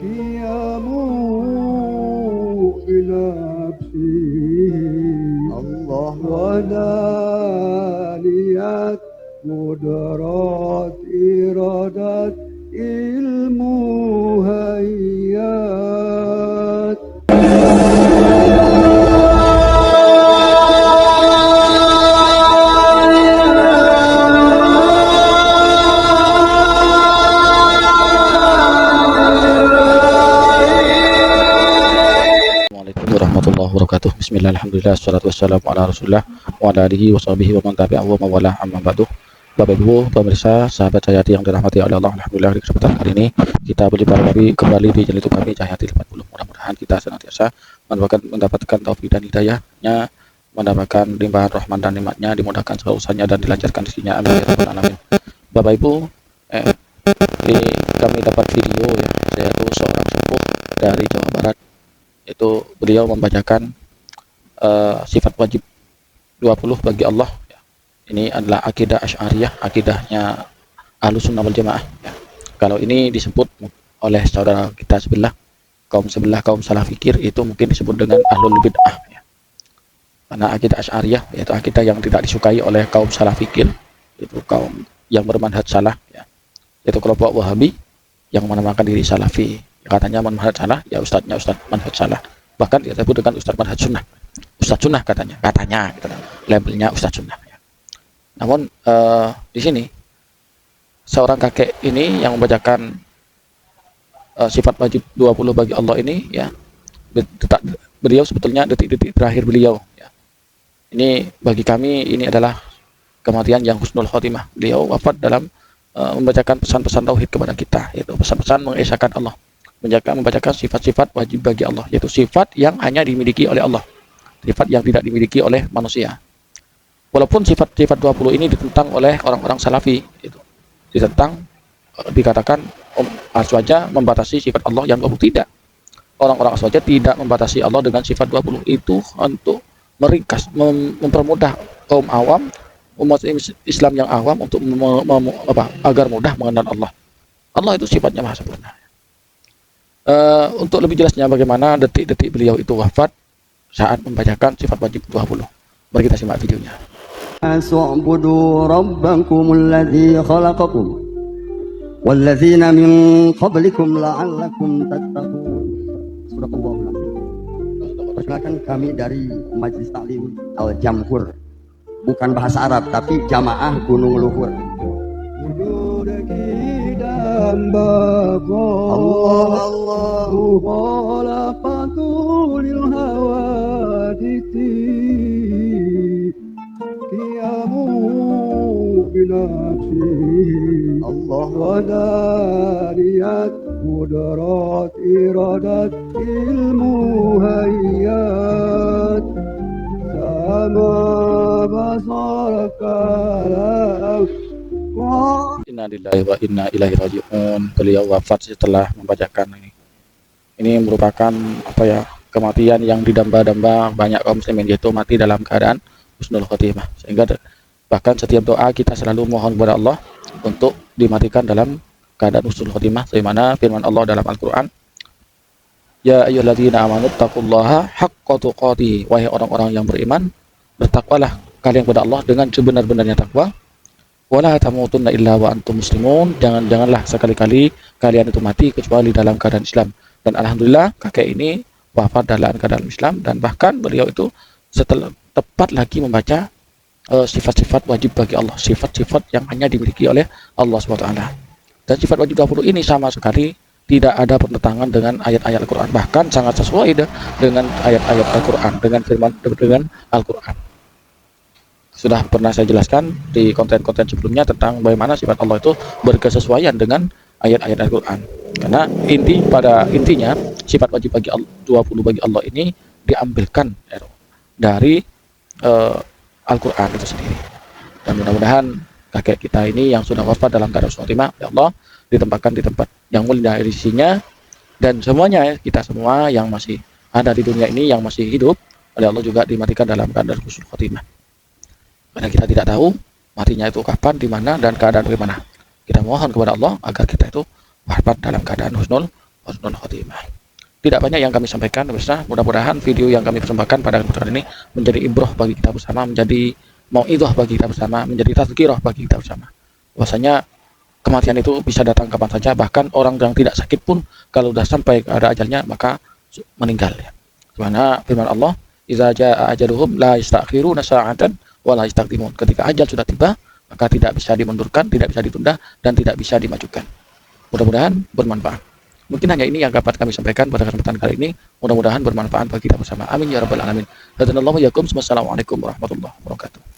قيام بنفسه الله ودانيات قدرات إرادات ilmu hayat. Assalamualaikum warahmatullahi wabarakatuh. Bismillah, alhamdulillah, wassalatu wassalamu ala rasulillah wa ala alihi wa sahbihi wa man tabi'ahu wa mawala amma ba'du. Bapak Ibu pemirsa, sahabat Cahayati yang dirahmati oleh Allah, alhamdulillah di kesempatan kali ini kita berjumpa kembali di channel YouTube kami Cahayati 50. Mudah-mudahan kita senantiasa mendapatkan taufik dan hidayahnya, mendapatkan limpahan rahman dan nikmatnya, dimudahkan segala usahanya dan dilancarkan rezekinya, amin ya rabbal alamin. Bapak Ibu, ini kami dapat video ya, yaitu seorang sepuh dari Jawa Barat, itu beliau membacakan sifat wajib 20 bagi Allah ya. Ini adalah akidah Asy'ariyah, akidahnya Ahlussunnah wal Jamaah ya. Kalau ini disebut oleh saudara kita sebelah kaum salah fikir, itu mungkin disebut dengan Ahlul Bid'ah ya. Karena akidah Asy'ariyah yaitu akidah yang tidak disukai oleh kaum salah fikir, itu kaum yang bermanhaj salah ya. Itu kelompok Wahabi yang menamakan diri Salafi. Katanya manhaj salah, ya ustadznya ustadz manhaj salah. Bahkan dia disebut dengan ustadz manhaj sunnah. Ustadz sunnah katanya gitu. Labelnya ustadz sunnah ya. Namun di sini seorang kakek ini yang membacakan sifat wajib 20 bagi Allah ini ya, beliau sebetulnya detik-detik terakhir beliau ya. Ini bagi kami ini adalah kematian yang husnul khotimah. Beliau wafat dalam membacakan pesan-pesan tauhid kepada kita, yaitu pesan-pesan mengesahkan Allah, membacakan sifat-sifat wajib bagi Allah, yaitu sifat yang hanya dimiliki oleh Allah, sifat yang tidak dimiliki oleh manusia. Walaupun sifat-sifat 20 ini ditentang oleh orang-orang salafi, itu ditentang, dikatakan aswaja membatasi sifat Allah yang 20. Tidak, orang-orang aswaja tidak membatasi Allah dengan sifat 20 itu untuk meringkas, mempermudah kaum awam, umat Islam yang awam untuk agar mudah mengenal Allah. Allah itu sifatnya maha sempurna. Untuk lebih jelasnya bagaimana detik-detik beliau itu wafat saat membacakan sifat wajib 20, mari kita simak videonya. Asu'budu rabbakumul ladzi khalaqakum walladzina min qablikum la'allakum tattaqun. Subhanallah. Perkenalkan, kami dari Majelis Taklim Al-Jamhur, bukan bahasa Arab tapi jamaah Gunung Luhur. Allah Allahu khalaqatul hawaditi qiyamu binafsihi Allah wadariyat qudrat iradat ilmu hayat sama basarakalam. Innalillahi wa inna ilaihi raji'un. Beliau wafat setelah membacakan ini. Ini merupakan kematian yang didamba-damba banyak kaum muslimin, yaitu mati dalam keadaan husnul khotimah. Sehingga bahkan setiap doa kita selalu mohon kepada Allah untuk dimatikan dalam keadaan husnul khotimah, sebagaimana firman Allah dalam Al-Qur'an, ya ayyuhalladzina amanu taqullaha haqqa tuqatih, wahai orang-orang yang beriman, bertakwalah kalian kepada Allah dengan sebenar-benarnya takwa. Wala tamutunna illa wa antum muslimun, janganlah sekali-kali kalian itu mati kecuali dalam keadaan Islam. Dan alhamdulillah kakek ini wafat dalam keadaan Islam, dan bahkan beliau itu setelah tepat lagi membaca sifat-sifat wajib bagi Allah, sifat-sifat yang hanya dimiliki oleh Allah SWT. Dan sifat wajib 20 ini sama sekali tidak ada pertentangan dengan ayat-ayat Al-Quran, bahkan sangat sesuai dengan ayat-ayat Al-Quran, dengan Al-Quran. Sudah pernah saya jelaskan di konten-konten sebelumnya tentang bagaimana sifat Allah itu berkesesuaian dengan ayat-ayat Al-Quran. Karena intinya sifat wajib bagi Allah, 20 bagi Allah ini diambilkan dari Al-Quran itu sendiri. Dan mudah-mudahan kakek kita ini yang sudah wafat dalam keadaan khotimah, ya Allah, ditempatkan di tempat yang mulia dari sisinya, dan semuanya kita semua yang masih ada di dunia ini, yang masih hidup, oleh Allah juga dimatikan dalam keadaan husnul khotimah. Karena kita tidak tahu matinya itu kapan, di mana, dan keadaan bagaimana. Kita mohon kepada Allah agar kita itu wafat dalam keadaan husnul husnul khotimah. Tidak banyak yang kami sampaikan, pemirsa. Mudah-mudahan video yang kami persembahkan pada kesempatan ini menjadi ibroh bagi kita bersama, menjadi mauidhah bagi kita bersama, menjadi tazkirah bagi kita bersama. Bahwasanya kematian itu bisa datang kapan saja, bahkan orang yang tidak sakit pun kalau sudah sampai ada ajalnya maka meninggal ya. Karena firman Allah, "Idza jaa ajaluhum la yastakhiruna sa'atan wa la yastaqdimun." Ketika ajal sudah tiba, maka tidak bisa dimundurkan, tidak bisa ditunda, dan tidak bisa dimajukan. Mudah-mudahan bermanfaat. Mungkin hanya ini yang dapat kami sampaikan pada kesempatan kali ini. Mudah-mudahan bermanfaat bagi kita bersama. Amin ya rabbal alamin. Hadanallahu yakum. Wassalamualaikum warahmatullahi wabarakatuh.